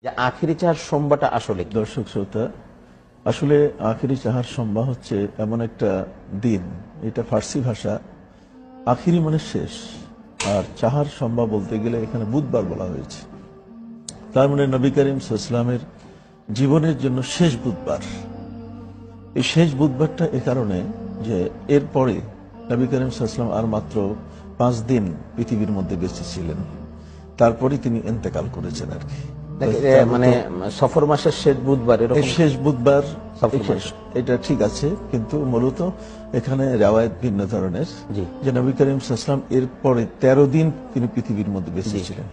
যে আখেরি চাহার সোমবারটা আসলে কি? দর্শক শ্রোতা, আসলে আখেরি চাহার সম্ভা হচ্ছে এমন একটা দিন, এটা ফার্সি ভাষা। আখিরি মানে শেষ, আর চাহার সম্ভা বলতে গেলে এখানে বুধবার বলা হয়েছে। তার মানে নবী করিম সাল্লাল্লাহু আলাইহি ওয়াসাল্লামের জীবনের জন্য শেষ বুধবার। এই শেষ বুধবারটা এ কারণে যে এরপরে নবী করিম সাল্লাল্লাহু আলাইহি ওয়াসাল্লাম আর মাত্র 5 দিন পৃথিবীর মধ্যে বেঁচে ছিলেন, তারপরে তিনি ইন্তেকাল করেছেন আর কি। মানে সফর মাসের শেষ বুধবার, এরকম শেষ বুধবার সফর মাস। এটা ঠিক আছে, কিন্তু মূলত এখানে রেওয়ায়েত ভিন্ন ধরনের। জি। যে নবী করিম সাল্লাল্লাহু আলাইহি ওয়াসাল্লাম এরপরে 13 দিন তিনি পৃথিবীর মধ্যে বেঁচে ছিলেন।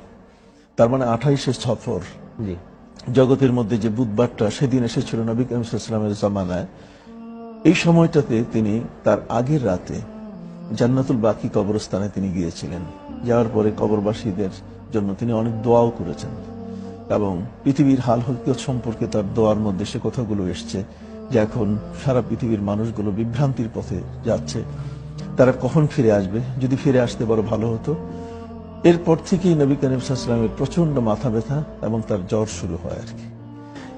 তার মানে 28শে সফর জি জগতের মধ্যে যে বুধবারটা সেদিন এসেছিল নবী করিম সাল্লাল্লাহু আলাইহি ওয়াসাল্লামের জামানায়। এই সময়টাতে তিনি তার আগের রাতে জান্নাতুল বাকি কবরস্থানে তিনি গিয়েছিলেন। যাওয়ার পরে কবরবাসীদের জন্য তিনি অনেক দোয়াও করেছেন, এবং পৃথিবীর হাল হকিকত সম্পর্কে তার দোয়ার মধ্যে সে কথাগুলো এসছে যে এখন সারা পৃথিবীর মানুষগুলো বিভ্রান্তির পথে যাচ্ছে, তারা কখন ফিরে আসবে, যদি ফিরে আসতে বড় ভালো হতো। এরপর থেকেই নবী করিম সাল্লাল্লাহু আলাইহি ওয়াসাল্লামের প্রচন্ড মাথা ব্যথা এবং তার জ্বর শুরু হয় আর কি।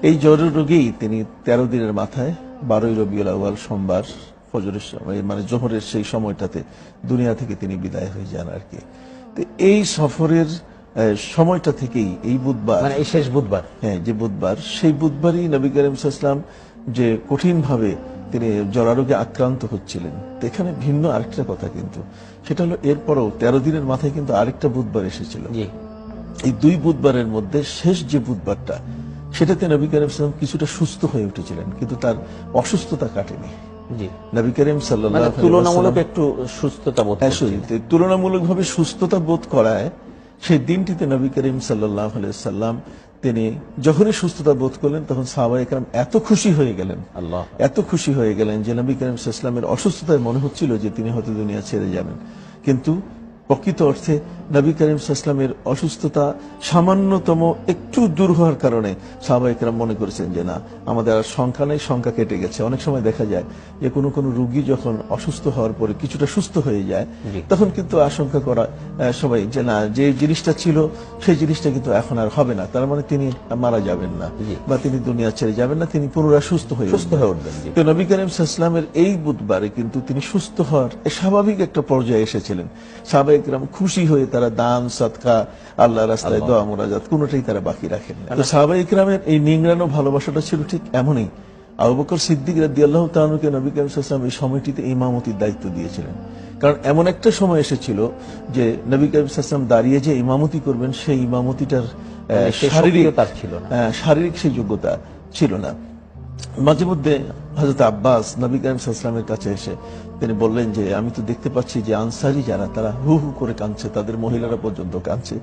এই জ্বরের রোগেই তিনি 13 দিনের মাথায় 12ই রবিউল আউয়াল সোমবার ফজরের সময়, মানে জোহরের সেই সময়টাতে দুনিয়া থেকে তিনি বিদায় হয়ে যান আর কি। তো এই সফরের সময়টা থেকেই এই বুধবার, মানে এই শেষ বুধবার, হ্যাঁ যে বুধবার, সেই বুধবারই নবী করিম সাল্লাল্লাহু আলাইহি ওয়াসাল্লাম যে কঠিনভাবে তিনি জরারোগে আক্রান্ত হচ্ছিলেন। তো এখানে ভিন্ন আরেকটা কথা, কিন্তু সেটা হলো এরপরও 13 দিনের মাথায় কিন্তু আরেকটা বুধবার এসেছিল। জি এই 2 বুধবারের মধ্যে শেষ যে বুধবারটা, সেটাতে নবী করিম সাল্লাল্লাহু আলাইহি ওয়াসাল্লাম কিছুটা সুস্থ হয়ে উঠেছিলেন, কিন্তু তার অসুস্থতা কাটেনি। জি নবী করিম সাল্লাল্লাহু মানে আলাইহি ওয়াসাল্লাম তুলনামূলক একটু সুস্থতা বোধ করছেন। তুলনামূলকভাবে সুস্থতা বোধ করায় সেই দিনটিতে নবী করিম সাল্লাল্লাহু আলাইহি ওয়াসাল্লাম তিনি যখনই সুস্থতা বোধ করলেন, তখন সাহাবায়ে কেরাম এত খুশি হয়ে গেলেন, আল্লাহ, এত খুশি হয়ে গেলেন যে নবী করিম সাল্লাল্লাহু আলাইহি ওয়াসাল্লামের অসুস্থতায় মনে হচ্ছিল যে তিনি হয়তো দুনিয়া ছেড়ে যাবেন। কিন্তু প্রকৃত অর্থে নবী করিম সাল্লাল্লাহু আলাইহি ওয়াসাল্লামের অসুস্থতা সামান্যতম একটু দূর হওয়ার কারণে সাহাবায়ে কেরাম মনে করেছেন যে না, আমাদের আর সংখ্যা নেই, সংখ্যা কেটে গেছে। অনেক সময় দেখা যায় যে কোনো কোনো রোগী যখন অসুস্থ হওয়ার পরে কিছুটা সুস্থ হয়ে যায়, তখন কিন্তু আশঙ্কা করা সবাই যে না, যে জিনিসটা ছিল সেই জিনিসটা কিন্তু এখন আর হবে না, তার মানে তিনি মারা যাবেন না বা তিনি দুনিয়া ছেড়ে যাবেন না, তিনি পুনরায় সুস্থ হয়ে উঠবেন। তো নবী করিম সাল্লাল্লাহু আলাইহি ওয়াসাল্লামের এই বুধবারে কিন্তু তিনি সুস্থ হওয়ার স্বাভাবিক একটা পর্যায়ে এসেছিলেন। সাহাবায়ে কেরাম খুশি হয়ে তারা দান সদকা, আল্লাহর রাস্তায় দোয়া মুনাজাত কোনোটাই তারা বাকি রাখেন না। তো সাহাবায়ে কেরামের এই নিংড়ানো ভালোবাসাটা ছিল ঠিক এমনই। আবু বকর সিদ্দিক রাদিয়াল্লাহু তাআলা আনহুকে নবী করিম সাল্লাল্লাহু আলাইহি ওয়াসাল্লাম এই সময়টিতে ইমামতির দায়িত্ব দিয়েছিলেন, কারণ এমন একটা সময় এসেছিল যে নবী করিম সাল্লাল্লাহু আলাইহি ওয়াসাল্লাম দাঁড়িয়ে যে ইমামতি করবেন, সেই ইমামতিটার শারীরিক সেই যোগ্যতা ছিল না। মাঝে মধ্যে হযরত আব্বাস নবী করিম সাল্লাল্লাহু আলাইহি ওয়াসাল্লামের কাছে এসে তিনি বললেন যে আমি তো দেখতে পাচ্ছি যে আনসারী যারা তারা হু হু করে কাঁদছে, তাদের মহিলারা পর্যন্ত কাঁদছে।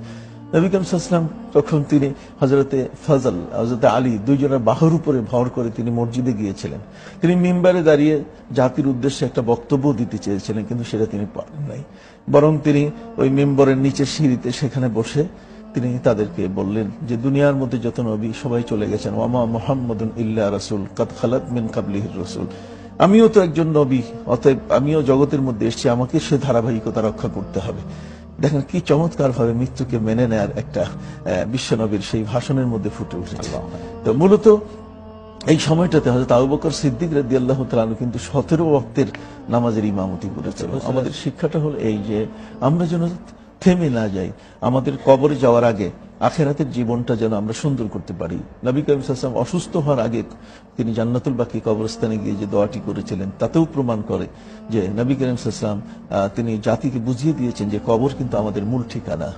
নবী করিম সাল্লাল্লাহু আলাইহি ওয়াসাল্লাম তখন তিনি হযরতে ফজল, হযরতে আলী দুইজনের বাহুর উপরে ভর করে তিনি মসজিদে গিয়েছিলেন। তিনি মিম্বারে দাঁড়িয়ে জাতির উদ্দেশ্যে একটা বক্তব্য দিতে চেয়েছিলেন, কিন্তু সেটা তিনি পারেন নাই। বরং তিনি ওই মিম্বরের নিচে সিঁড়িতে সেখানে বসে তিনি তাদেরকে বললেন যে দুনিয়ার মধ্যে যত নবী সবাই চলে গেছেন, ওয়ামা মুহাম্মাদুন ইল্লা রাসূল কাদ খালাত মিন কাবলিহির রাসূল, আমিও তো একজন নবী, অতএব আমিও জগতের মধ্যে এসেছি, আমাকে সে ধারাবাহিকতা রক্ষা করতে হবে। দেখেন কি চমৎকার ভাবে মৃত্যুকে মেনে নেয়ার একটা বিশ্বনবীর সেই ভাষণের মধ্যে ফুটে উঠেছে। তো মূলত এই সময়টাতে হযরত আবু বকর সিদ্দিক রাদিয়াল্লাহু তাআলা আনহু কিন্তু 17 ওয়াক্তের নামাজের ইমামতি করেছেন। আমাদের শিক্ষাটা হলো এই যে আমরা যেন থেমে না যাই, আমাদের কবরে যাওয়ার আগে আখিরাতের জীবনটা যেন আমরা সুন্দর করতে পারি। নবী করিম সাল্লাল্লাহু আলাইহি ওয়াসাল্লাম অসুস্থ হওয়ার আগে তিনি জান্নাতুল বাকি কবরস্থানে গিয়ে যে দোয়াটি করেছিলেন, তাতেও প্রমাণ করে যে নবী করিম সাল্লাল্লাহু আলাইহি ওয়াসাল্লাম তিনি জাতিকে বুঝিয়ে দিয়েছেন যে কবর কিন্তু আমাদের মূল ঠিকানা,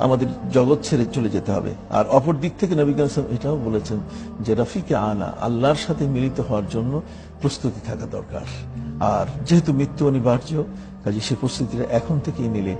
আমাদের জগৎ ছেড়ে চলে যেতে হবে। আর অপর দিক থেকে নবী করিম সাল্লাল্লাহু আলাইহি ওয়াসাল্লাম এটাও বলেছেন যে রফিকে আনা, আল্লাহর সাথে মিলিত হওয়ার জন্য প্রস্তুতি থাকা দরকার। আর যেহেতু মৃত্যু অনিবার্য, কাজে সে প্রস্তুতিটা এখন থেকেই নিলে